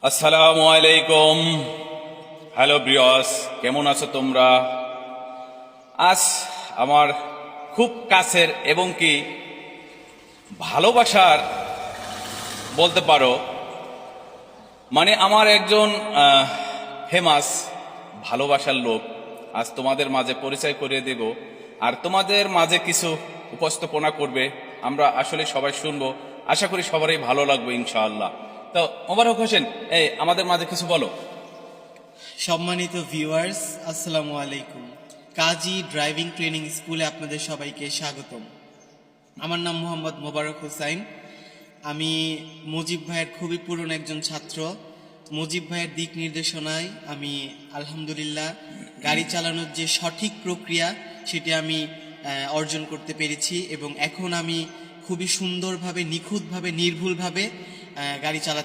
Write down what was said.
আসসালামু আলাইকুম। হ্যালো ব্রিয়স, কেমন আছো তোমরা? আজ আমার খুব কাছের এবং কি ভালোবাসার বলতে পারো, মানে আমার একজন ফেমাস ভালোবাসার লোক আজ তোমাদের মাঝে পরিচয় করিয়ে দেব, আর তোমাদের মাঝে কিছু উপস্থাপনা করবে। আমরা আসলে সবাই শুনবো, আশা করি সবারই ভালো লাগবে ইনশাআল্লাহ। তো মোবারক হোসেন, এই আমাদের মাঝে কিছু বলো। সম্মানিত ভিউয়ার্স, আসসালামু আলাইকুম। কাজী ড্রাইভিং ট্রেনিং স্কুলে আপনাদের সবাইকে স্বাগতম। আমার নাম মোহাম্মদ মোবারক হোসাইন। আমি মুজিব ভাইয়ের খুবই পুরনো একজন ছাত্র। মুজিব ভাইয়ের দিক নির্দেশনায় আমি আলহামদুলিল্লাহ গাড়ি চালানোর যে সঠিক প্রক্রিয়া সেটি আমি অর্জন করতে পেরেছি, এবং এখন আমি খুবই সুন্দরভাবে, নিখুঁতভাবে, নির্ভুলভাবে গাড়ি চালাতে